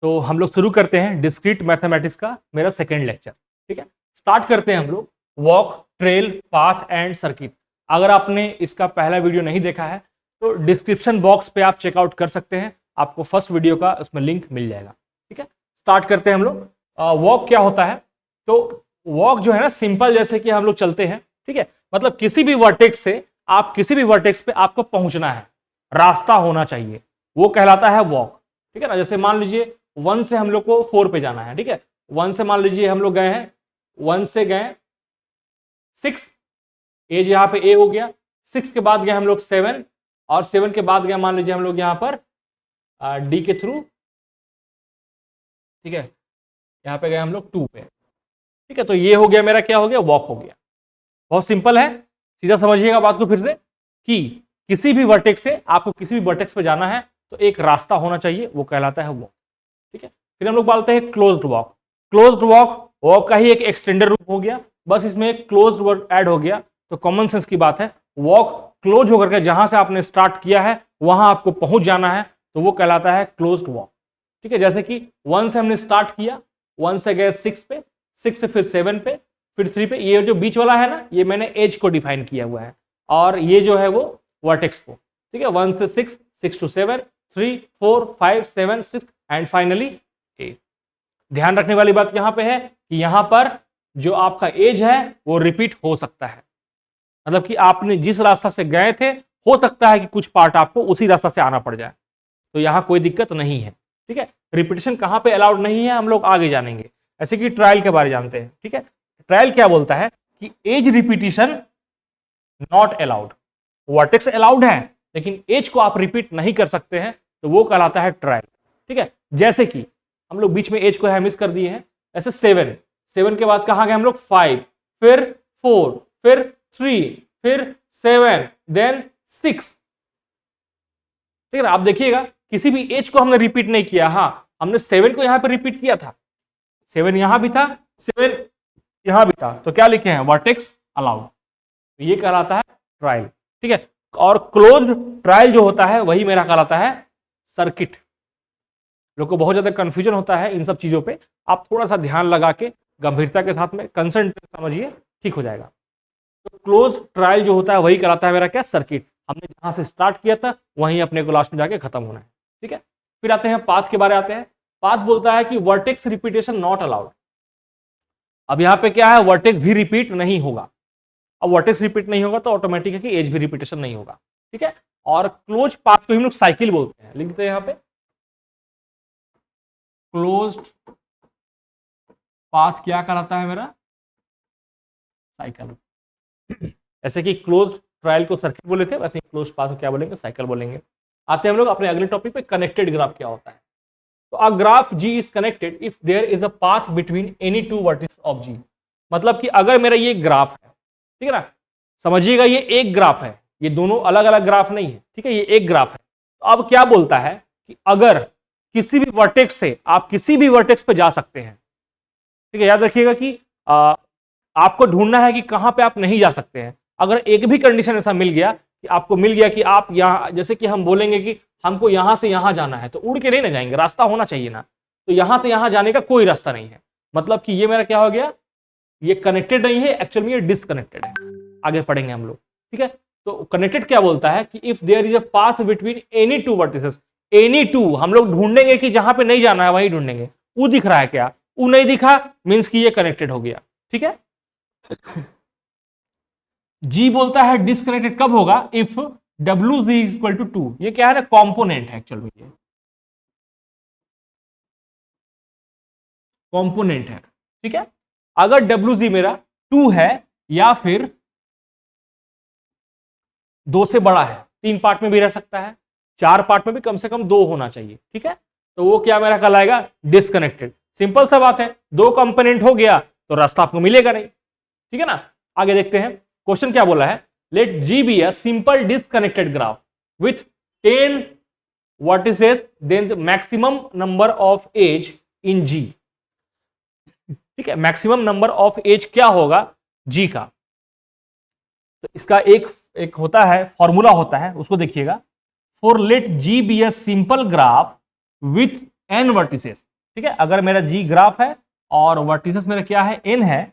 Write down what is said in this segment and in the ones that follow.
तो हम लोग शुरू करते हैं डिस्क्रीट मैथमेटिक्स का मेरा सेकेंड लेक्चर। ठीक है, स्टार्ट करते हैं हम लोग walk, trail, path and circuit. अगर आपने इसका पहला वीडियो नहीं देखा है तो डिस्क्रिप्शन बॉक्स पे आप चेकआउट कर सकते हैं, आपको फर्स्ट वीडियो का उसमें लिंक मिल जाएगा। ठीक है, स्टार्ट करते हैं हम लोग। वॉक क्या होता है? तो वॉक जो है ना, सिंपल जैसे कि हम लोग चलते हैं। ठीक है, मतलब किसी भी वर्टेक्स से आप किसी भी वर्टेक्स पे आपको पहुंचना है, रास्ता होना चाहिए, वो कहलाता है वॉक। ठीक है ना, जैसे मान लीजिए 1 से हम लोग को 4 पे जाना है। ठीक है, 1 से मान लीजिए हम लोग गए हैं, 1 से गए 6, एज यहां पे ए हो गया, 6 के बाद गए हम लोग 7, और 7 के बाद गए मान लीजिए हम लोग यहां पर डी के थ्रू। ठीक है, यहां पे गए हम लोग 2 पे। ठीक है, तो ये हो गया मेरा, क्या हो गया, वॉक हो गया। बहुत सिंपल है, सीधा समझिएगा बात को फिर से कि किसी भी वर्टेक्स से आपको किसी भी वर्टेक्स पे जाना है तो एक रास्ता होना चाहिए, वो कहलाता है वॉक। ठीक है, फिर हम लोग बोलते हैं closed walk. Closed walk walk का ही एक एक्सटेंडेड रूप हो गया, बस इसमें एक क्लोज्ड वर्ड ऐड हो गया। तो कॉमन सेंस की बात है, वॉक क्लोज होकर के जहां से आपने स्टार्ट किया है वहां आपको पहुंच जाना है, तो वो कहलाता है क्लोज्ड वॉक। ठीक है, जैसे कि 1 से हमने स्टार्ट किया, 1 से गए 6 पे, 6 से फिर 7 पे, फिर 3 पे। ये जो बीच वाला है ना, ये मैंने एज को डिफाइन किया हुआ है, और ये जो है वो वर्टेक्स को। ठीक है, 1 से 6, 6 to 7, 3, 4, 5, 7, 6 एंड फाइनली 8। ध्यान रखने वाली बात यहां पे है कि यहां पर जो आपका एज है वो रिपीट हो सकता है, मतलब कि आपने जिस रास्ता से गए थे हो सकता है कि कुछ पार्ट आपको उसी रास्ता से आना पड़ जाए, तो यहां कोई दिक्कत नहीं है। ठीक है, रिपीटेशन कहां पे अलाउड नहीं है हम लोग आगे जानेंगे। ऐसे कि ट्रायल के बारे में जानते हैं। ठीक है, ट्रायल क्या बोलता है कि edge repetition not allowed. Vertex allowed है लेकिन एज को आप रिपीट नहीं कर सकते हैं, तो वो कहलाता है ट्रायल। ठीक है, जैसे कि हम लोग बीच में एज को है मिस कर दिए हैं, ऐसे 7 के बाद कहां गए हम लोग 5, फिर 4, फिर 3, फिर 7, देन 6। ठीक है ना, आप देखिएगा किसी भी एज को हमने रिपीट नहीं किया। हाँ, हमने 7 को यहां पर रिपीट किया था, 7 यहां भी था, 7 यहां भी था, तो क्या लिखे हैं, वर्टेक्स अलाउड। तो ये कहलाता है ट्रायल। ठीक है, और क्लोज्ड ट्रायल जो होता है वही मेरा कहलाता है सर्किट। लोग को बहुत ज्यादा कंफ्यूजन होता है इन सब चीजों पे, आप थोड़ा सा ध्यान लगा के गंभीरता के साथ में कंसेंट्रेट समझिए, ठीक हो जाएगा। तो क्लोज ट्रायल जो होता है वही कहलाता है मेरा क्या, सर्किट। हमने जहां से स्टार्ट किया था वहीं अपने को लास्ट में जाके खत्म होना है। ठीक है, फिर आते हैं पाथ के बारे आते हैं। पाथ बोलता है कि वर्टेक्स रिपीटेशन नॉट अलाउड। अब यहां पे क्या है, वर्टेक्स भी रिपीट नहीं होगा। अब वर्टेक्स रिपीट नहीं होगा तो ऑटोमेटिक है कि एज भी रिपीटेशन नहीं होगा। ठीक है, और क्लोज पाथ को हम लोग साइकिल बोलते हैं, लिखते हैं यहां पे क्लोज्ड पाथ क्या कहलाता है मेरा, साइकिल। ऐसे कि क्लोज ट्रायल को सर्किट बोले थे, वैसे क्लोज पाथ को क्या बोलेंगे, साइकिल बोलेंगे। आते हैं हम लोग अपने अगले टॉपिक पे, कनेक्टेड ग्राफ क्या होता है। तो a graph G is connected if there is a path between any two vertices of G. मतलब कि अगर मेरा ये ग्राफ है, ठीक है ना, समझिएगा ये एक ग्राफ है, ये दोनों अलग अलग ग्राफ नहीं है। ठीक है, ये एक ग्राफ है। तो अब क्या बोलता है कि अगर किसी भी वर्टेक्स से आप किसी भी वर्टेक्स पे जा सकते हैं। ठीक है, याद रखिएगा कि आपको ढूंढना है कि कहां पे आप नहीं जा सकते हैं। अगर एक भी कंडीशन ऐसा मिल गया कि आपको मिल गया कि आप यहां, जैसे कि हम बोलेंगे कि हमको यहां से यहां जाना है, तो उड़ के नहीं ना जाएंगे, रास्ता होना चाहिए ना। तो यहां से यहां जाने का कोई रास्ता नहीं है, मतलब कि ये मेरा क्या हो गया, ये कनेक्टेड नहीं है, एक्चुअल में ये डिसकनेक्टेड है। आगे पढ़ेंगे हम लोग। ठीक है, तो कनेक्टेड क्या बोलता है कि if there is a path between any two vertices, any two हम लोग ढूंढेंगे कि जहां पे नहीं जाना है वहीं ढूंढेंगे। ऊ दिख रहा है क्या, ऊ नहीं दिखा मींस कि ये कनेक्टेड हो गया। ठीक है, जी बोलता है डिसकनेक्टेड कब होगा, if W G equal to 2। ये क्या है ना, कॉम्पोनेंट है, एक्चुअल में ये कॉम्पोनेंट है। ठीक है, अगर डब्ल्यू जी मेरा 2 है या फिर 2 से बड़ा है, 3 पार्ट में भी रह सकता है, 4 पार्ट में भी कम से कम 2 होना चाहिए। ठीक है, तो वो क्या मेरा कहलाएगा, डिसकनेक्टेड। सिंपल सा बात है, 2 कंपोनेंट हो गया तो रास्ता आपको मिलेगा नहीं। ठीक है ना, आगे देखते हैं क्वेश्चन क्या बोला है। Let G be a simple disconnected graph with 10 vertices, then the maximum number of edge in G. ठीक है, मैक्सिमम नंबर ऑफ एज क्या होगा जी का। तो इसका एक होता है, फॉर्मूला होता है, उसको देखिएगा। For let G be a simple graph with N vertices, ठीक है, अगर मेरा जी ग्राफ है और वर्टिसेस मेरा क्या है, एन है,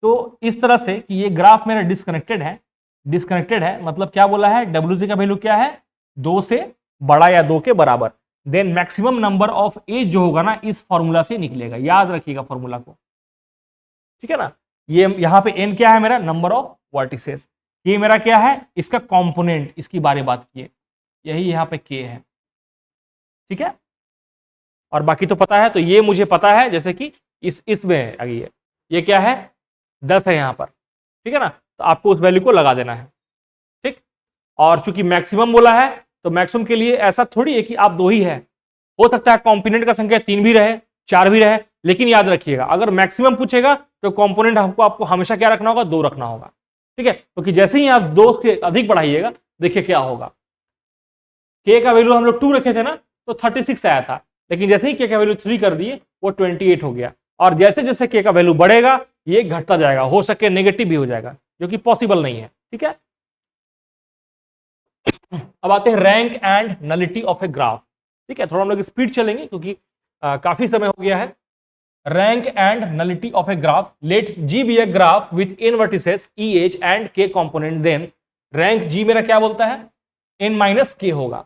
तो इस तरह से कि ये ग्राफ मेरा डिस्कनेक्टेड है मतलब क्या बोला है, डब्ल्यू का वैल्यू क्या है, 2 से बड़ा या 2 के बराबर, then maximum number of edge जो होगा ना इस फॉर्मूला से निकलेगा, याद रखिएगा फॉर्मूला को, ठीक है ना। ये यहां पे एन क्या है मेरा, नंबर ऑफ वर्टिसेस, ये मेरा क्या है, इसका कंपोनेंट, इसकी बारे बात किए, यही यहां पे के है, ठीक है। और बाकी तो पता है, तो ये मुझे पता है, जैसे कि इसमें आगे ये क्या है, 10 है यहां पर, ठीक है ना, तो आपको उस वैल्यू को लगा देना है, ठीक। और चूंकि मैक्सिमम बोला है, तो मैक्सिमम के लिए ऐसा थोड़ी है कि आप 2 ही है, हो सकता है कंपोनेंट का संख्या 3 भी रहे, 4 भी रहे, लेकिन याद रखिएगा अगर मैक्सिमम पूछेगा तो कंपोनेंट आपको हमेशा क्या रखना होगा, 2 रखना होगा, ठीक है। क्योंकि जैसे ही आप 2 से अधिक बढ़ाइएगा, देखिए क्या होगा, के का वैल्यू हम लोग 2 रखे थे ना, तो 36 आया था, लेकिन जैसे ही के का वैल्यू 3 कर दिए, वो 28 हो गया, और जैसे जैसे के का वैल्यू बढ़ेगा ये घटता जाएगा, हो सके नेगेटिव भी हो जाएगा, जो कि पॉसिबल नहीं है, ठीक है। अब आते हैं rank and nullity of a graph, ठीक है, थोड़ा हम लोग स्पीड चलेंगे क्योंकि काफी समय हो गया है। Rank and nullity of a graph, let G be a graph with n vertices e H and k component, then rank G मेरा क्या बोलता है, n माइनस k होगा,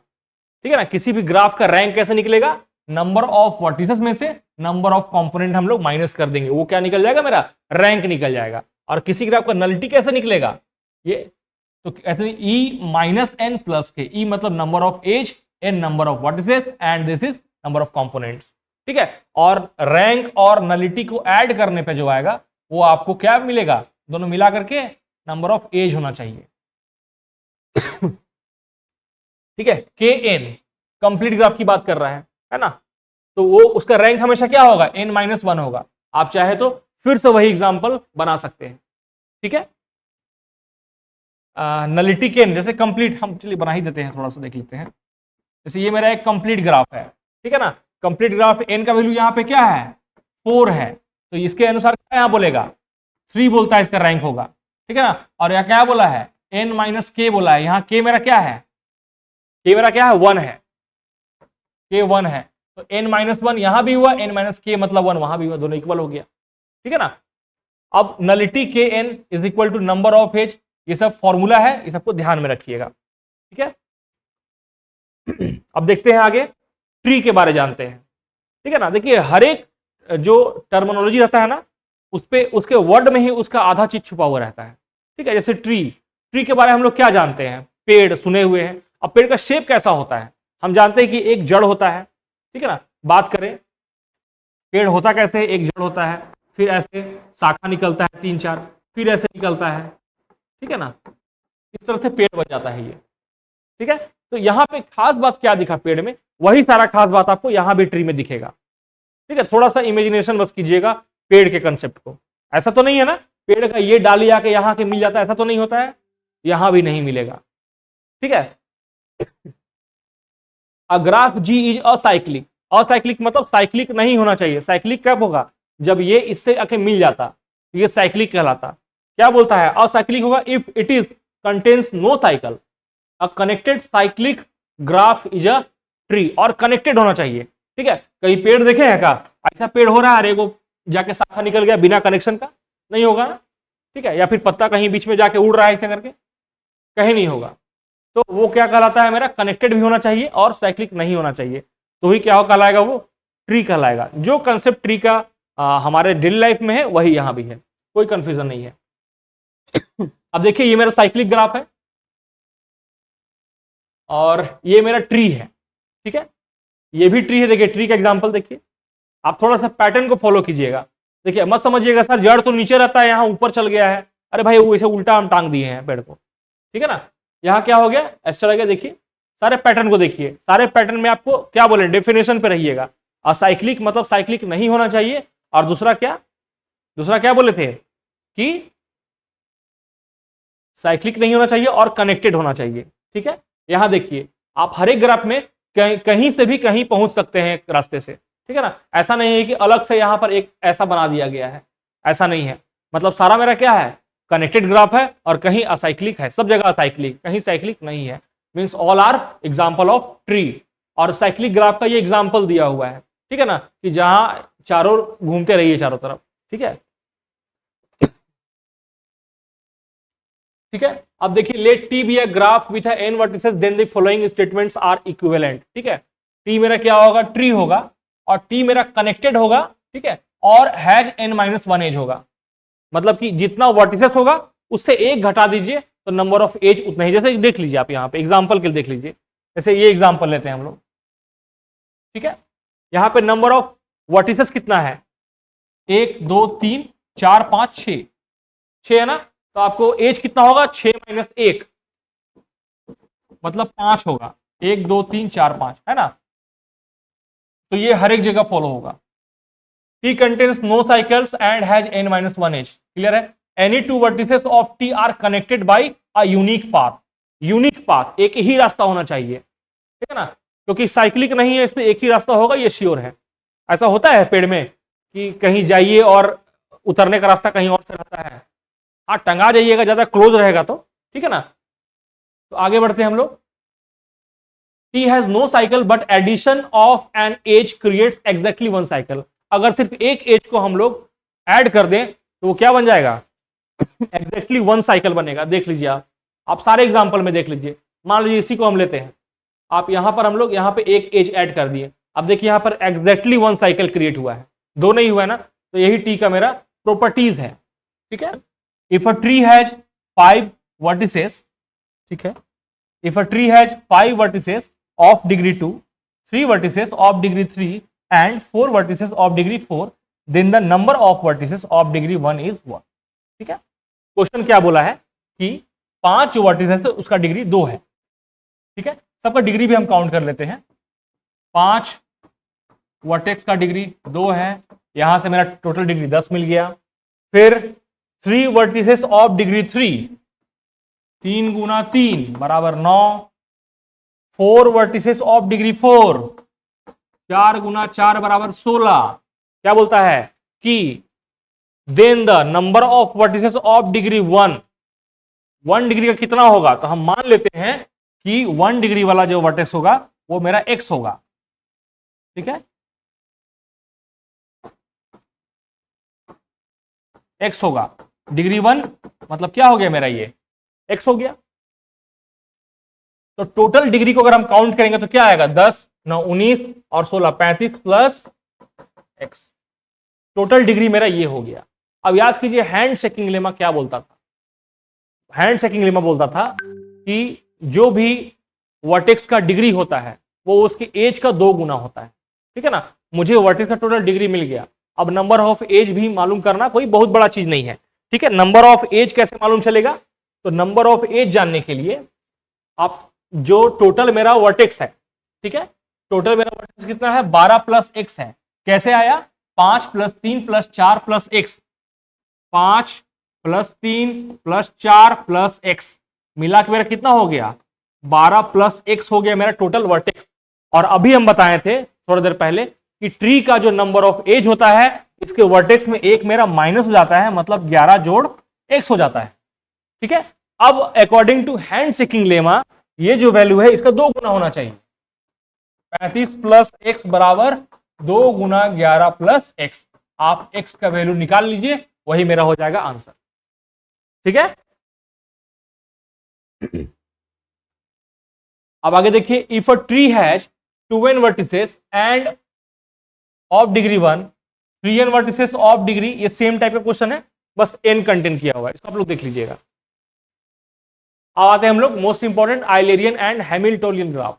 ठीक है ना। किसी भी ग्राफ का रैंक कैसे निकलेगा, नंबर ऑफ वर्टिसेस में से नंबर ऑफ कंपोनेंट हम लोग माइनस कर देंगे, वो क्या निकल जाएगा, मेरा रैंक निकल जाएगा। और किसी ग्राफ का नलिटी कैसे निकलेगा, ये तो ऐसे e minus n plus k, e मतलब number of edge, n number of vertices, and this is number of components, ठीक है। और रैंक और नलिटी को ऐड करने पे जो आएगा वो आपको क्या मिलेगा, दोनों मिला करके नंबर ऑफ एज होना चाहिए, ठीक है। के एन कंप्लीट ग्राफ की बात कर रहा है ना, तो वो उसका रैंक हमेशा क्या होगा, n माइनस 1 होगा। आप चाहे तो फिर से वही एग्जांपल बना सकते हैं, ठीक है। नलिटी के एन जैसे कंप्लीट, हम चलिए बना ही देते हैं, थोड़ा सा देख लेते हैं। जैसे ये मेरा एक कंप्लीट ग्राफ है, ठीक है ना, कंप्लीट ग्राफ एन का वैल्यू यहाँ पे क्या है, 4 है, तो इसके अनुसार क्या यहाँ बोलेगा, 3 बोलता है इसका रैंक होगा, ठीक है ना। और यहाँ क्या बोला है, n माइनस के बोला है, यहाँ के मेरा क्या है, के मेरा क्या है, 1 है, के 1 है, तो n माइनस 1 यहां भी हुआ, n माइनस के मतलब 1 वहां भी हुआ, दोनों इक्वल हो गया, ठीक है ना। अब नलिटी के N is equal to number of edge, ये सब फॉर्मूला है, ये सबको ध्यान में रखिएगा, ठीक है। अब देखते हैं आगे, ट्री के बारे जानते हैं, ठीक है ना। देखिए हर एक जो टर्मिनोलॉजी रहता है ना, उस पे उसके वर्ड में ही उसका आधा चीज छुपा हुआ रहता है, ठीक है। जैसे ट्री के बारे में हम लोग क्या जानते हैं, पेड़ सुने हुए हैं। अब पेड़ का शेप कैसा होता है, हम जानते हैं कि एक जड़ होता है, ठीक है ना। बात करें पेड़ होता कैसे, एक जड़ होता है, फिर ऐसे शाखा निकलता है 3-4, फिर ऐसे निकलता है, ठीक है ना, इस तरह से पेड़ बन जाता है ये, ठीक है। तो यहाँ पे खास बात क्या दिखा पेड़ में, वही सारा खास बात आपको यहाँ भी ट्री में दिखेगा, ठीक है। थोड़ा सा इमेजिनेशन बस कीजिएगा पेड़ के कंसेप्ट को, ऐसा तो नहीं है ना पेड़ का ये डाली आके यहाँ के मिल जाता है, ऐसा तो नहीं होता है, यहां भी नहीं मिलेगा, ठीक है। अ graph G is acyclic, acyclic मतलब साइक्लिक नहीं होना चाहिए, साइक्लिक कब होगा, जब ये इससे आके मिल जाता, ये साइक्लिक कहलाता। क्या बोलता है, असाइक्लिक होगा if it is contains no cycle, a connected cyclic graph is a tree, और कनेक्टेड होना चाहिए, ठीक है। कहीं पेड़ देखे हैं क्या, ऐसा पेड़ हो रहा है, अरे वो जाके शाखा निकल गया बिना कनेक्शन का, नहीं होगा ना, ठीक है। या फिर पत्ता कहीं बीच में जाके उड़ रहा है ऐसे करके, कहीं नहीं होगा, तो वो क्या कहलाता है, मेरा कनेक्टेड भी होना चाहिए और साइक्लिक नहीं होना चाहिए, तो ही क्या हो कहलाएगा, वो ट्री कहलाएगा। जो कंसेप्ट ट्री का हमारे डेली लाइफ में है वही यहां भी है, कोई कंफ्यूजन नहीं है। अब देखिए ये मेरा साइक्लिक ग्राफ है और ये मेरा ट्री है, ठीक है, ये भी ट्री है। देखिए ट्री का एग्जांपल देखिए, आप थोड़ा सा पैटर्न को फॉलो कीजिएगा। देखिए मत समझिएगा सर जड़ तो नीचे रहता है यहाँ ऊपर चल गया है, अरे भाई वो ऐसे उल्टा हम टांग दिए हैं पेड़ को, ठीक है ना। यहाँ क्या हो गया, ऐसा चला गया। देखिए सारे पैटर्न को देखिए, सारे पैटर्न में आपको क्या बोले, डेफिनेशन पे रहिएगा। असाइक्लिक मतलब साइक्लिक नहीं होना चाहिए, और दूसरा क्या बोले थे कि साइक्लिक नहीं होना चाहिए और कनेक्टेड होना चाहिए, ठीक है। यहां देखिए आप हर एक ग्राफ में कहीं से भी कहीं पहुंच सकते हैं रास्ते से, ठीक है ना। ऐसा नहीं है कि अलग से यहां पर एक ऐसा बना दिया गया है, ऐसा नहीं है। मतलब सारा मेरा क्या है, कनेक्टेड ग्राफ है, और कहीं असाइक्लिक है, सब जगह असाइक्लिक, कहीं साइक्लिक नहीं है। Means all are example of tree, और साइक्लिक ग्राफ का ये एग्जांपल दिया हुआ है, ठीक है ना, कि जहां चारों घूमते रहिए चारों तरफ, ठीक है। ठीक है, अब देखिए let T be a graph with N vertices then the following statements are equivalent. ठीक है, टी मेरा क्या होगा, ट्री होगा, और टी मेरा कनेक्टेड होगा, ठीक है, और has N minus one edge होगा। मतलब कि जितना वर्टिसेस होगा उससे एक घटा दीजिए तो नंबर ऑफ एज उतना ही। जैसे देख लीजिए आप यहाँ पे एग्जांपल के लिए देख लीजिए, जैसे ये एग्जांपल लेते हैं हम लोग। ठीक है, यहां पे नंबर ऑफ वर्टिसेस कितना है, 1 2 3 4 5 6, 6 है ना, तो आपको एज कितना होगा, 6 माइनस 1 मतलब 5 होगा, 1 2 3 4 5 है ना। तो ये हर एक जगह फॉलो होगा। T contains no cycles and has n minus 1 edge. Clear है, any two vertices of T are connected by a unique path. Unique path, एक ही रास्ता होना चाहिए, ठीक है ना, क्योंकि साइक्लिक नहीं है इसलिए एक ही रास्ता होगा, ये श्योर है। ऐसा होता है पेड़ में कि कहीं जाइए और उतरने का रास्ता कहीं और से रहता है, हाँ टंगा जाइएगा, ज्यादा क्लोज रहेगा तो, ठीक है ना। तो आगे बढ़ते हैं हम लोग। T has no cycle but addition of an edge creates exactly one cycle. अगर सिर्फ एक एज को हम लोग ऐड कर दें तो वो क्या बन जाएगा, एग्जैक्टली वन साइकिल बनेगा। देख लीजिए आप सारे एग्जांपल में देख लीजिए। मान लीजिए इसी को हम लेते हैं, आप यहां पर हम लोग यहां पे एक एज ऐड कर दिए, अब देखिए यहां पर एग्जैक्टली वन साइकिल क्रिएट हुआ है, दो नहीं हुआ है ना, तो यही टी का मेरा प्रॉपर्टीज है। ठीक है, if a tree has 5 vertices, ठीक है, if a tree has 5 vertices of degree 2, 3 vertices of degree 3 and 4 vertices of degree 4, then the number of vertices of degree 1 is 1। ठीक है, क्वेश्चन क्या बोला है कि 5 जो वर्टिसेस है उसका डिग्री 2 है। ठीक है, सबका डिग्री भी हम काउंट कर लेते हैं। 5 वर्टेक्स का डिग्री 2 है, यहां से मेरा टोटल डिग्री 10 मिल गया। फिर 3 वर्टिसेस ऑफ डिग्री 3, 3 गुना 3 बराबर 9। 4 वर्टिसेस ऑफ डिग्री 4, 4 गुना 4 बराबर 16। क्या बोलता है कि then the number of vertices of degree 1, 1 degree का कितना होगा, तो हम मान लेते हैं कि 1 डिग्री वाला जो वर्टेक्स होगा वो मेरा x होगा। ठीक है, x होगा, डिग्री 1 मतलब क्या हो गया मेरा, ये x हो गया। तो टोटल डिग्री को अगर हम काउंट करेंगे तो क्या आएगा, 10 9 19 और 16 35 प्लस x, टोटल डिग्री मेरा ये हो गया। अब याद कीजिए हैंड शेकिंग लेमा क्या बोलता था, हैंड शेकिंग लेमा बोलता था कि जो भी वर्टेक्स का डिग्री होता है वो उसकी एज का 2 गुना होता है। ठीक है ना, मुझे वर्टेक्स का टोटल डिग्री मिल गया, अब नंबर ऑफ एज भी मालूम करना कोई बहुत बड़ा चीज नहीं है। ठीक है, नंबर ऑफ एज कैसे मालूम चलेगा, तो नंबर ऑफ एज जानने के लिए आप जो टोटल मेरा वर्टेक्स है, ठीक है, टोटल मेरा वर्टेक्स कितना है, 12 प्लस x है। कैसे आया, 5 plus 3 plus 4 plus x, 5 plus 3 plus 4 plus x मिला के मेरा कितना हो गया, 12 प्लस x हो गया मेरा टोटल वर्टेक्स। और अभी हम बताए थे थोड़ी देर पहले कि ट्री का जो नंबर ऑफ एज होता है इसके वर्टेक्स में एक मेरा माइनस हो जाता है, मतलब 11 जोड़ x हो जाता है। ठीक है, अब according to handshaking lemma ये जो वैल्यू है इसका 2 गुना होना चाहिए, 35 प्लस x बराबर 2 गुना 11 प्लस x। आप x का वैल्यू निकाल लीजिए, वही मेरा हो जाएगा आंसर। ठीक है, अब आगे देखिए, if a tree has 2n vertices end of degree 1, 3n vertices of degree, ये सेम टाइप का क्वेश्चन है, बस n कंटेन किया हुआ है, इसको आप लोग देख लीजिएगा। अब आते हैं हम लोग most important Eulerian and Hamiltonian graph.